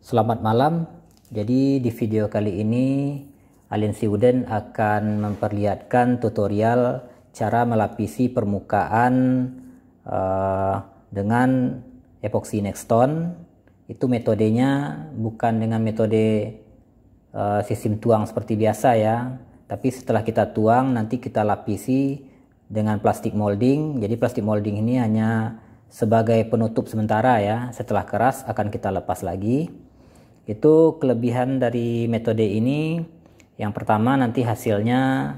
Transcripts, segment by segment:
Selamat malam. Jadi di video kali ini Alin Siwuden akan memperlihatkan tutorial cara melapisi permukaan dengan epoxy Nextone. Itu metodenya bukan dengan metode sistem tuang seperti biasa ya, tapi setelah kita tuang nanti kita lapisi dengan plastik molding. Jadi plastik molding ini hanya sebagai penutup sementara ya, setelah keras akan kita lepas lagi. Itu kelebihan dari metode ini. Yang pertama, nanti hasilnya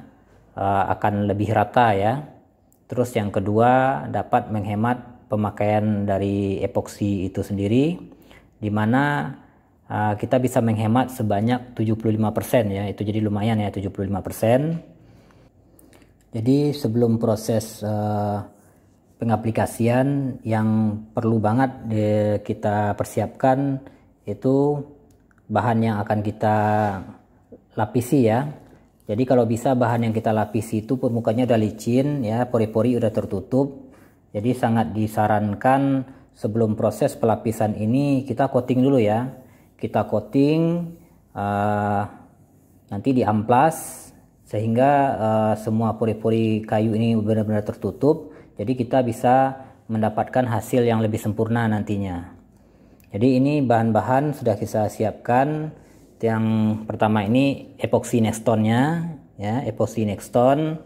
akan lebih rata ya. Terus yang kedua, dapat menghemat pemakaian dari epoksi itu sendiri, dimana kita bisa menghemat sebanyak 75% ya. Itu jadi lumayan ya, 75%. Jadi sebelum proses pengaplikasian, yang perlu banget kita persiapkan itu bahan yang akan kita lapisi ya. Jadi kalau bisa bahan yang kita lapisi itu permukaannya udah licin ya, pori-pori udah tertutup. Jadi sangat disarankan sebelum proses pelapisan ini kita coating dulu ya. Kita coating nanti diamplas sehingga semua pori-pori kayu ini benar-benar tertutup. Jadi kita bisa mendapatkan hasil yang lebih sempurna nantinya. Jadi ini bahan-bahan sudah kita siapkan. Yang pertama ini epoxy Nextone-nya ya, epoxy Nextone.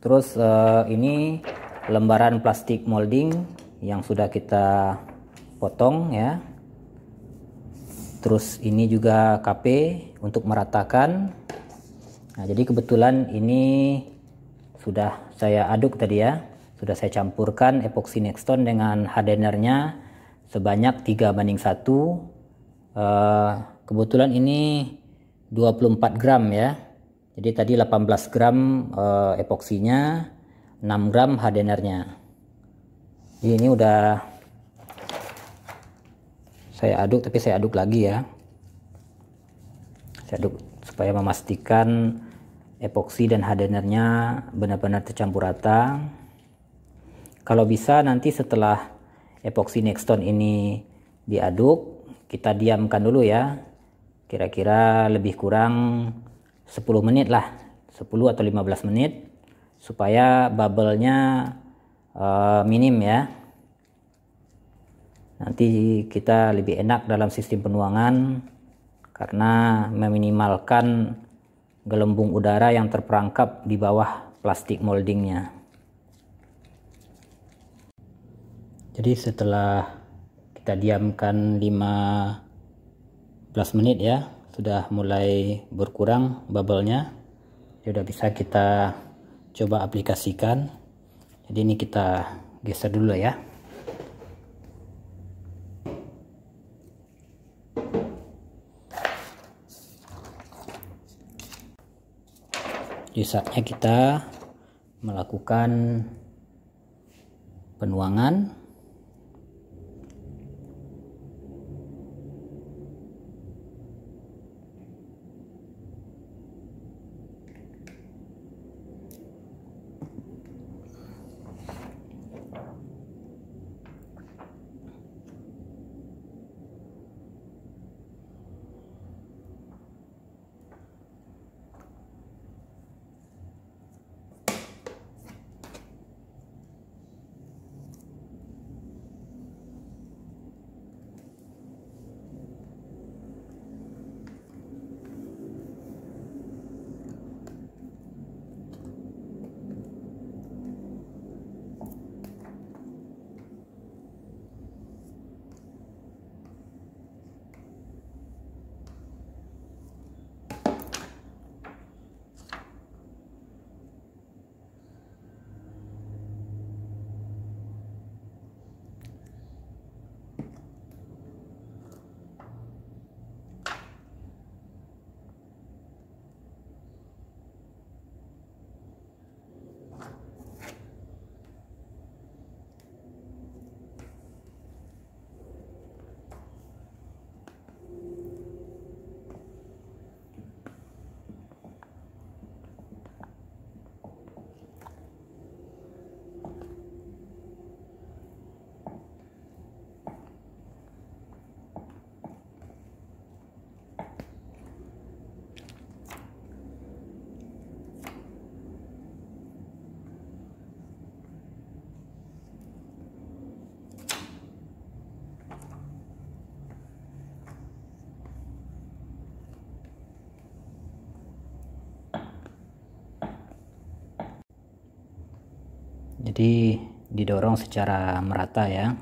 Terus ini lembaran plastik molding yang sudah kita potong ya. Terus ini juga KP untuk meratakan. Nah, jadi kebetulan ini sudah saya aduk tadi ya. Sudah saya campurkan epoxy Nextone dengan hardenernya sebanyak 3:1. Kebetulan ini 24 gram ya. Jadi tadi 18 gram epoksinya, 6 gram hardenernya. Jadi ini udah saya aduk, tapi saya aduk lagi ya. Saya aduk supaya memastikan epoksi dan hardenernya benar-benar tercampur rata. Kalau bisa nanti setelah epoxy Nextone ini diaduk, kita diamkan dulu ya, kira-kira lebih kurang 10 menit lah, 10 atau 15 menit, supaya bubble-nya minim ya. Nanti kita lebih enak dalam sistem penuangan karena meminimalkan gelembung udara yang terperangkap di bawah plastik moldingnya. Jadi setelah kita diamkan 15 menit ya, sudah mulai berkurang bubble-nya. Sudah bisa kita coba aplikasikan. Jadi ini kita geser dulu ya. Jadi saatnya kita melakukan penuangan. Jadi didorong secara merata ya,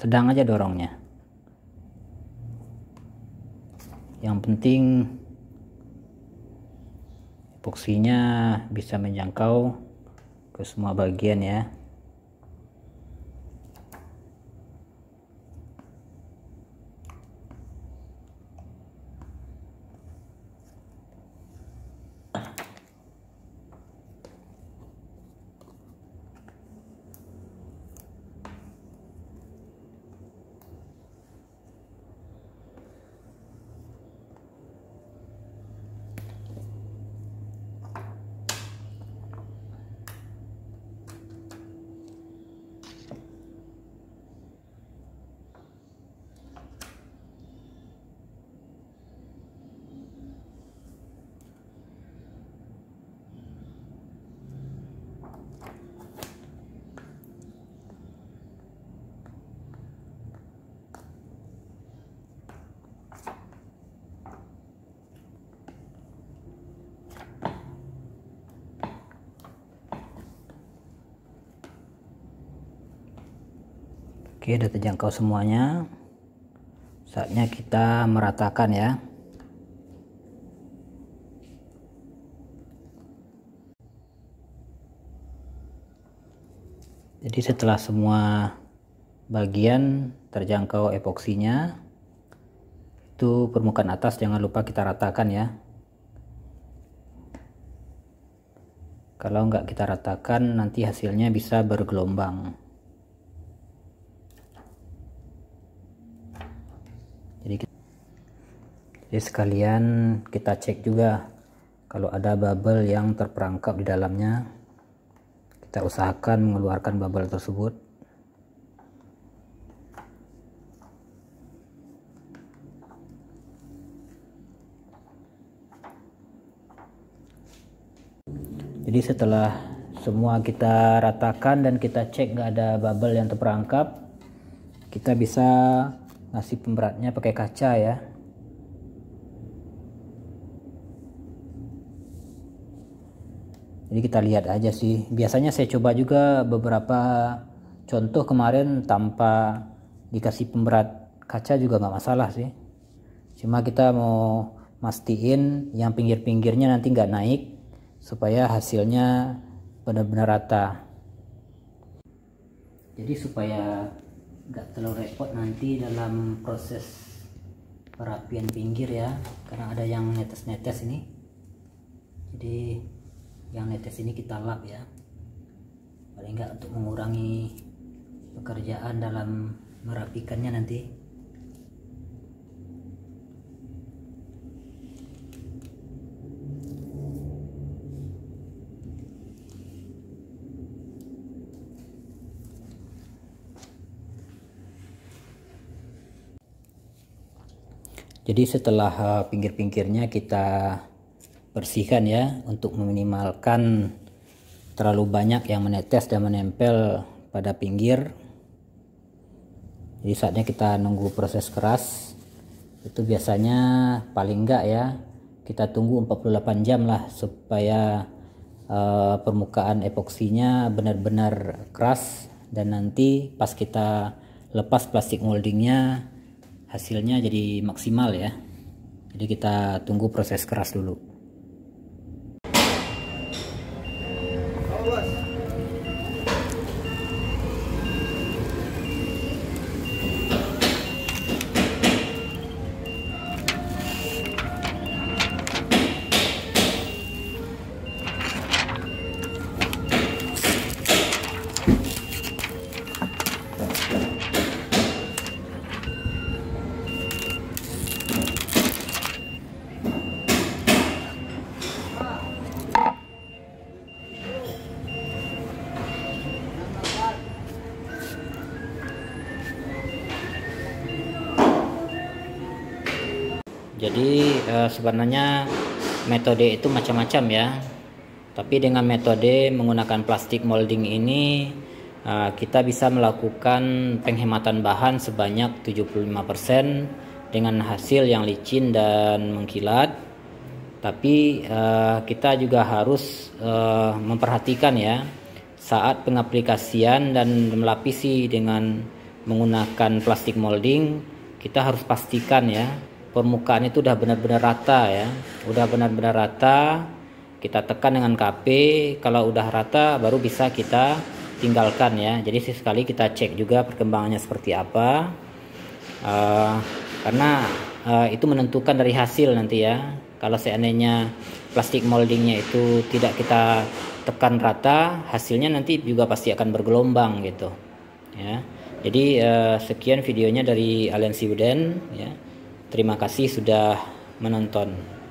sedang aja dorongnya. Yang penting epoksinya bisa menjangkau ke semua bagian ya. Oke, udah terjangkau semuanya. Saatnya kita meratakan ya. Jadi setelah semua bagian terjangkau epoksinya, itu permukaan atas jangan lupa kita ratakan ya. Kalau nggak kita ratakan nanti hasilnya bisa bergelombang. Jadi sekalian kita cek juga kalau ada bubble yang terperangkap di dalamnya, kita usahakan mengeluarkan bubble tersebut. Jadi setelah semua kita ratakan dan kita cek nggak ada bubble yang terperangkap, kita bisa ngasih pemberatnya pakai kaca ya. Jadi kita lihat aja sih. Biasanya saya coba juga beberapa contoh kemarin tanpa dikasih pemberat kaca juga nggak masalah sih. Cuma kita mau mastiin yang pinggir-pinggirnya nanti nggak naik supaya hasilnya benar-benar rata. Jadi supaya nggak terlalu repot nanti dalam proses perapian pinggir ya, karena ada yang netes-netes ini. Jadi yang netes ini kita lap ya, paling nggak untuk mengurangi pekerjaan dalam merapikannya nanti. Jadi setelah pinggir-pinggirnya kita bersihkan ya, untuk meminimalkan terlalu banyak yang menetes dan menempel pada pinggir. Jadi saatnya kita nunggu proses keras. Itu biasanya paling enggak ya, kita tunggu 48 jam lah supaya permukaan epoksinya benar-benar keras, dan nanti pas kita lepas plastik moldingnya hasilnya jadi maksimal ya. Jadi kita tunggu proses keras dulu. Jadi sebenarnya metode itu macam-macam ya. Tapi dengan metode menggunakan plastik molding ini kita bisa melakukan penghematan bahan sebanyak 75% dengan hasil yang licin dan mengkilat. Tapi kita juga harus memperhatikan ya saat pengaplikasian dan melapisi dengan menggunakan plastik molding, kita harus pastikan ya permukaan itu udah benar-benar rata ya, udah benar-benar rata. Kita tekan dengan KP, kalau udah rata baru bisa kita tinggalkan ya. Jadi sesekali kita cek juga perkembangannya seperti apa, karena itu menentukan dari hasil nanti ya. Kalau seandainya plastik moldingnya itu tidak kita tekan rata, hasilnya nanti juga pasti akan bergelombang gitu ya. Jadi sekian videonya dari Aliansi Uden ya. Terima kasih sudah menonton.